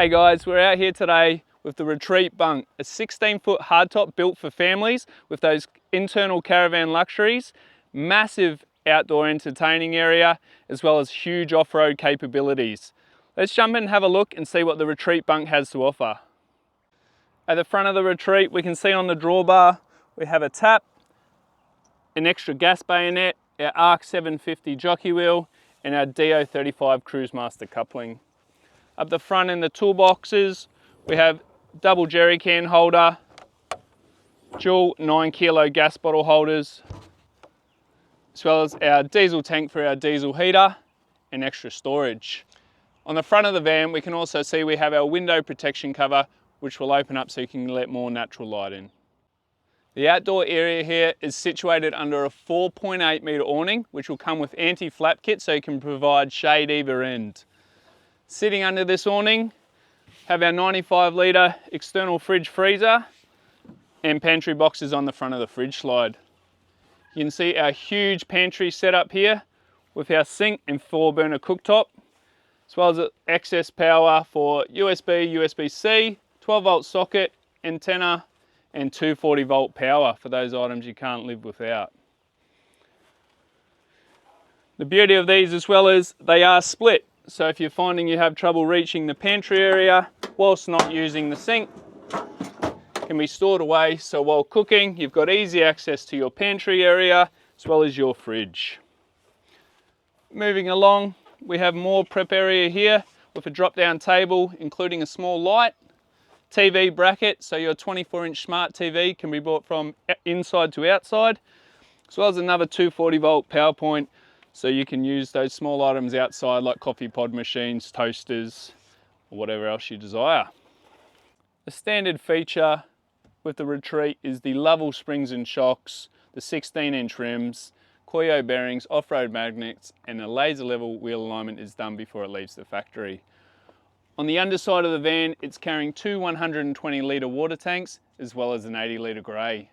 Hey guys, we're out here today with the Retreat Bunk, a 16-foot hardtop built for families with those internal caravan luxuries, massive outdoor entertaining area, as well as huge off-road capabilities. Let's jump in and have a look and see what the Retreat Bunk has to offer. At the front of the Retreat, we can see on the drawbar, we have a tap, an extra gas bayonet, our ARC 750 jockey wheel, and our DO35 Cruisemaster coupling. Up the front in the toolboxes, we have double jerry can holder, dual 9-kilo gas bottle holders, as well as our diesel tank for our diesel heater and extra storage. On the front of the van, we can also see we have our window protection cover, which will open up so you can let more natural light in. The outdoor area here is situated under a 4.8 metre awning, which will come with anti-flap kit so you can provide shade either end. Sitting under this awning, have our 95 litre external fridge freezer and pantry boxes on the front of the fridge slide. You can see our huge pantry setup here with our sink and 4-burner cooktop, as well as excess power for USB, USB-C, 12-volt socket, antenna, and 240-volt power for those items you can't live without. The beauty of these as well is they are split. So if you're finding you have trouble reaching the pantry area whilst not using the sink, it can be stored away. So while cooking, you've got easy access to your pantry area as well as your fridge. Moving along, we have more prep area here with a drop-down table, including a small light, TV bracket, so your 24-inch smart TV can be brought from inside to outside, as well as another 240-volt power point, so you can use those small items outside like coffee pod machines, toasters, or whatever else you desire. The standard feature with the Retreat is the Lovells springs and shocks, the 16-inch rims, Koyo bearings, off-road magnets, and a laser level wheel alignment is done before it leaves the factory. On the underside of the van, it's carrying two 120 litre water tanks, as well as an 80 litre grey.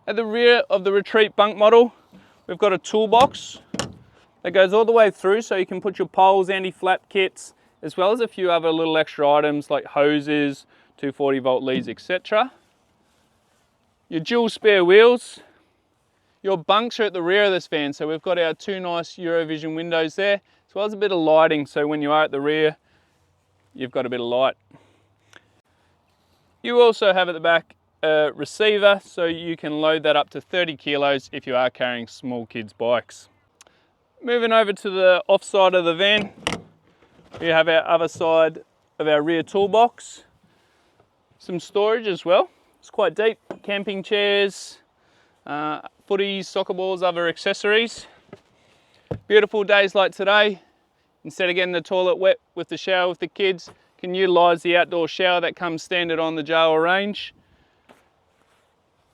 At the rear of the Retreat Bunk model, we've got a toolbox that goes all the way through, so you can put your poles, anti-flap kits, as well as a few other little extra items like hoses, 240-volt leads, etc. Your dual spare wheels. Your bunks are at the rear of this van, so we've got our two nice Eurovision windows there, as well as a bit of lighting, so when you are at the rear, you've got a bit of light. You also have at the back a receiver, so you can load that up to 30 kilos if you are carrying small kids' bikes. Moving over to the off side of the van, we have our other side of our rear toolbox. Some storage as well. It's quite deep. Camping chairs, footies, soccer balls, other accessories. Beautiful days like today, instead of getting the toilet wet with the shower with the kids, can utilise the outdoor shower that comes standard on the JAWA range,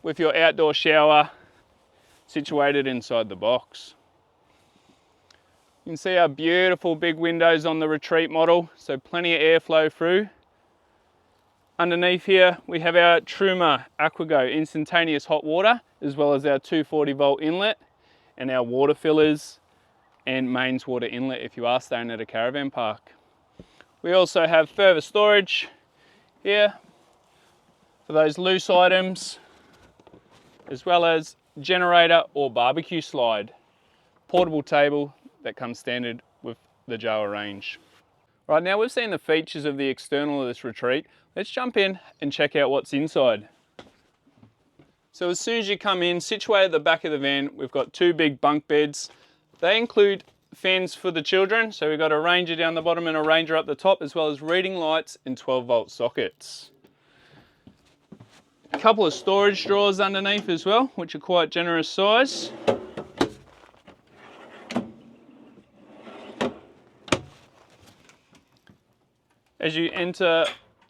with your outdoor shower situated inside the box. You can see our beautiful big windows on the Retreat model, so plenty of airflow through. Underneath here we have our Truma AquaGo instantaneous hot water, as well as our 240-volt inlet and our water fillers and mains water inlet if you are staying at a caravan park. We also have further storage here for those loose items, as well as generator or barbecue slide, portable table that comes standard with the JAWA range. Right, now we've seen the features of the external of this Retreat. Let's jump in and check out what's inside. So as soon as you come in, situated at the back of the van, we've got two big bunk beds. They include fans for the children, so we've got a Ranger down the bottom and a Ranger up the top, as well as reading lights and 12-volt sockets. A couple of storage drawers underneath as well, which are quite generous size. As you enter,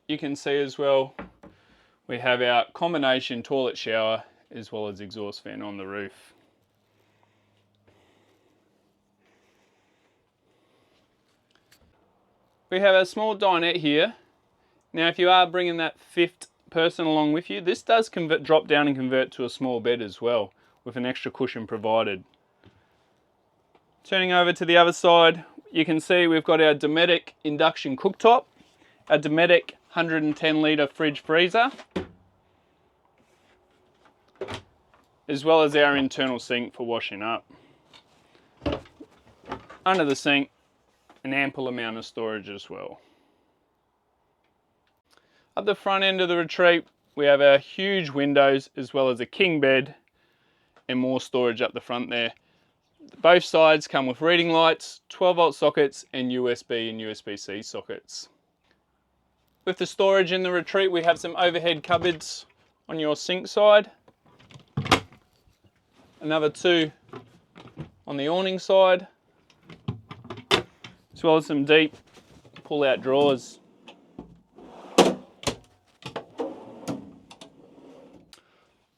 you can see as well, we have our combination toilet shower as well as exhaust fan on the roof. We have a small dinette here. Now if you are bringing that fifth person along with you, this does drop down and convert to a small bed as well, with an extra cushion provided. Turning over to the other side, you can see we've got our Dometic induction cooktop, a Dometic 110 litre fridge freezer, as well as our internal sink for washing up. Under the sink, an ample amount of storage as well. At the front end of the Retreat, we have our huge windows as well as a king bed and more storage up the front there. Both sides come with reading lights, 12-volt sockets and USB and USB-C sockets. With the storage in the Retreat, we have some overhead cupboards on your sink side. Another two on the awning side, as well as some deep pull-out drawers.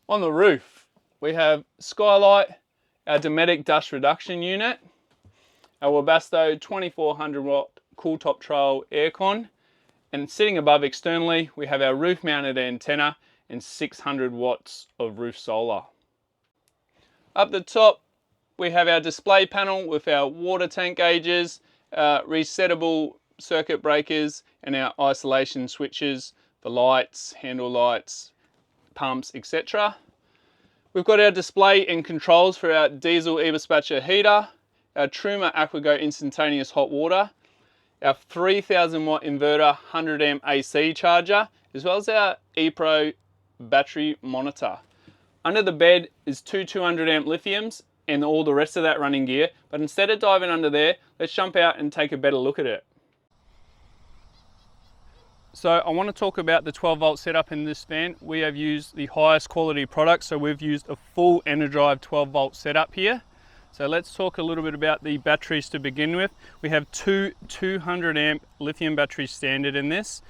On the roof, we have skylight, our Dometic dust reduction unit, our Webasto 2400 watt cool top trail aircon, and sitting above externally, we have our roof mounted antenna and 600 watts of roof solar. Up the top, we have our display panel with our water tank gauges, resettable circuit breakers, and our isolation switches for lights, handle lights, pumps, etc. We've got our display and controls for our diesel e-dispatcher heater, our Truma AquaGo instantaneous hot water, our 3000 watt inverter 100 amp AC charger, as well as our ePro battery monitor. Under the bed is two 200 amp lithiums and all the rest of that running gear, but instead of diving under there, let's jump out and take a better look at it. So I want to talk about the 12-volt setup in this van. We have used the highest quality product, so we've used a full Enerdrive 12-volt setup here. So let's talk a little bit about the batteries to begin with. We have two 200 amp lithium batteries standard in this.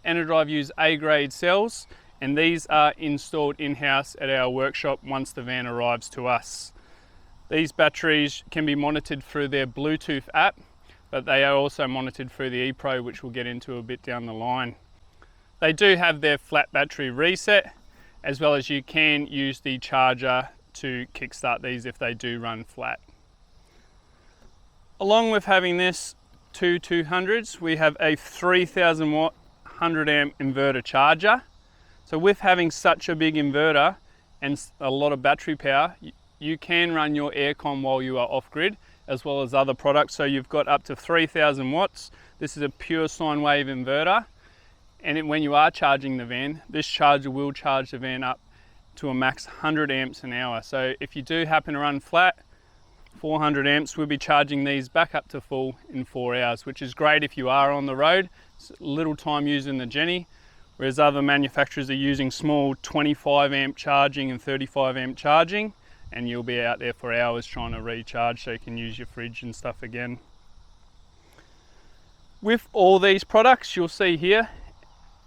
Enerdrive use A-grade cells, and these are installed in-house at our workshop once the van arrives to us. These batteries can be monitored through their Bluetooth app, but they are also monitored through the ePro, which we'll get into a bit down the line. They do have their flat battery reset, as well as you can use the charger to kickstart these if they do run flat. Along with having this two 200s, we have a 3000 watt 100 amp inverter charger. So with having such a big inverter and a lot of battery power, you can run your aircon while you are off-grid, as well as other products. So you've got up to 3000 watts. This is a pure sine wave inverter. And when you are charging the van, this charger will charge the van up to a max 100 amps an hour. So if you do happen to run flat, 400 amps, we'll be charging these back up to full in 4 hours, which is great if you are on the road. It's little time using the Jenny, whereas other manufacturers are using small 25 amp charging and 35 amp charging, and you'll be out there for hours trying to recharge so you can use your fridge and stuff again. With all these products, you'll see here,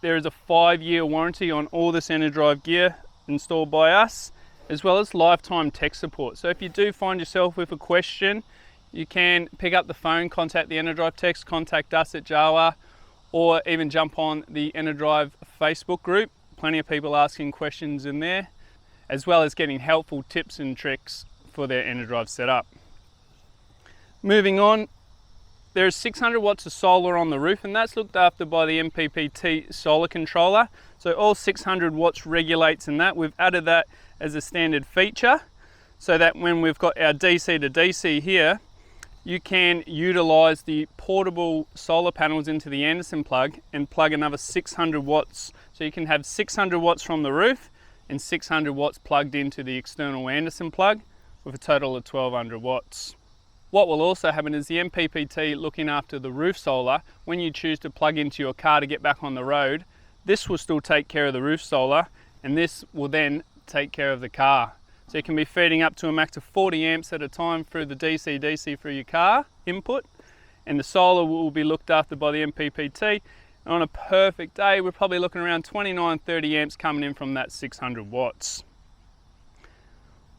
there is a 5-year warranty on all this Enerdrive gear installed by us, as well as lifetime tech support. So if you do find yourself with a question, you can pick up the phone, contact the Enerdrive techs, contact us at JAWA, or even jump on the Enerdrive Facebook group. Plenty of people asking questions in there, as well as getting helpful tips and tricks for their Enerdrive setup. Moving on, there is 600 watts of solar on the roof, and that's looked after by the MPPT solar controller. So all 600 watts regulates in that. We've added that as a standard feature so that when we've got our DC to DC here, you can utilize the portable solar panels into the Anderson plug and plug another 600 watts. So you can have 600 watts from the roof and 600 watts plugged into the external Anderson plug with a total of 1200 watts. What will also happen is the MPPT looking after the roof solar, when you choose to plug into your car to get back on the road, this will still take care of the roof solar, and this will then take care of the car. So you can be feeding up to a max of 40 amps at a time through the DC through your car input, and the solar will be looked after by the MPPT. And on a perfect day, we're probably looking around 29-30 amps coming in from that 600 watts.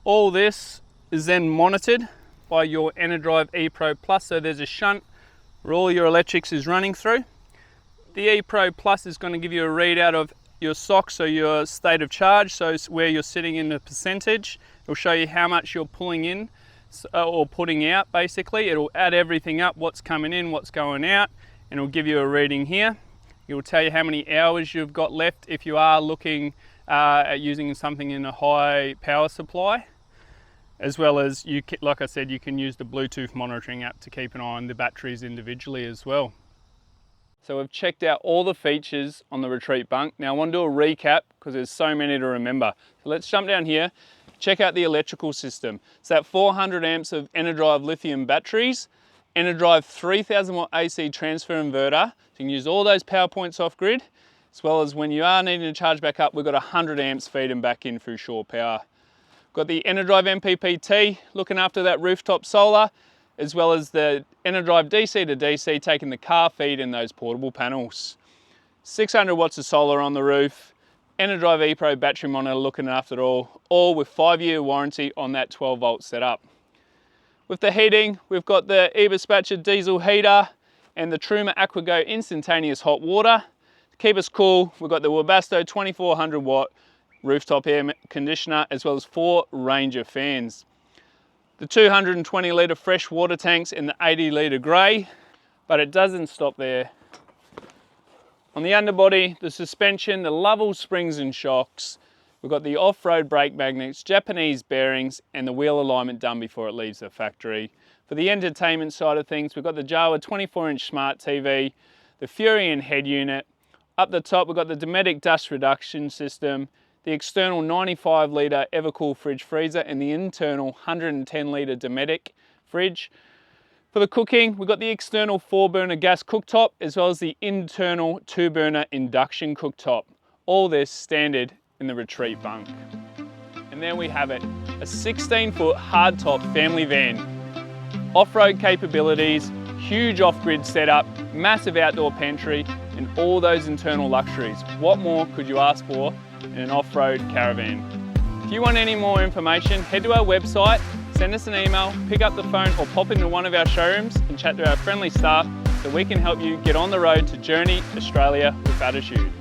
All this is then monitored by your Enerdrive ePro Plus. So there's a shunt where all your electrics is running through. The ePro Plus is going to give you a readout of your SOC, so your state of charge, so it's where you're sitting in the percentage. It'll show you how much you're pulling in or putting out basically. It'll add everything up, what's coming in, what's going out, and it'll give you a reading here. It will tell you how many hours you've got left if you are looking at using something in a high power supply, as well as, like I said, you can use the Bluetooth monitoring app to keep an eye on the batteries individually as well. So we've checked out all the features on the Retreat bunk. Now I want to do a recap because there's so many to remember. So let's jump down here, check out the electrical system. It's at 400 amps of Enerdrive lithium batteries, Enerdrive 3000 watt AC transfer inverter. So you can use all those power points off grid, as well as when you are needing to charge back up, we've got 100 amps feeding back in through shore power. Got the Enerdrive MPPT looking after that rooftop solar, as well as the Enerdrive DC to DC taking the car feed in those portable panels. 600 watts of solar on the roof, Enerdrive ePro battery monitor looking after it all with 5-year warranty on that 12 volt setup. With the heating, we've got the eBispatcher diesel heater and the Truma AquaGo instantaneous hot water. To keep us cool, we've got the Webasto 2400 watt rooftop air conditioner, as well as 4 Ranger fans. The 220 litre fresh water tanks in the 80 litre grey, but it doesn't stop there. On the underbody, the suspension, the Lovells springs and shocks. We've got the off-road brake magnets, Japanese bearings, and the wheel alignment done before it leaves the factory. For the entertainment side of things, we've got the JAWA 24-inch smart TV, the Furion head unit. Up the top, we've got the Dometic dust reduction system, the external 95 litre Evercool fridge freezer, and the internal 110 litre Dometic fridge. For the cooking, we've got the external 4-burner gas cooktop, as well as the internal 2-burner induction cooktop. All this standard in the Retreat bunk. And there we have it, a 16-foot hardtop family van. Off-road capabilities, huge off-grid setup, massive outdoor pantry, and all those internal luxuries. What more could you ask for in an off-road caravan? If you want any more information, head to our website, send us an email, pick up the phone, or pop into one of our showrooms and chat to our friendly staff so we can help you get on the road to journey Australia with attitude.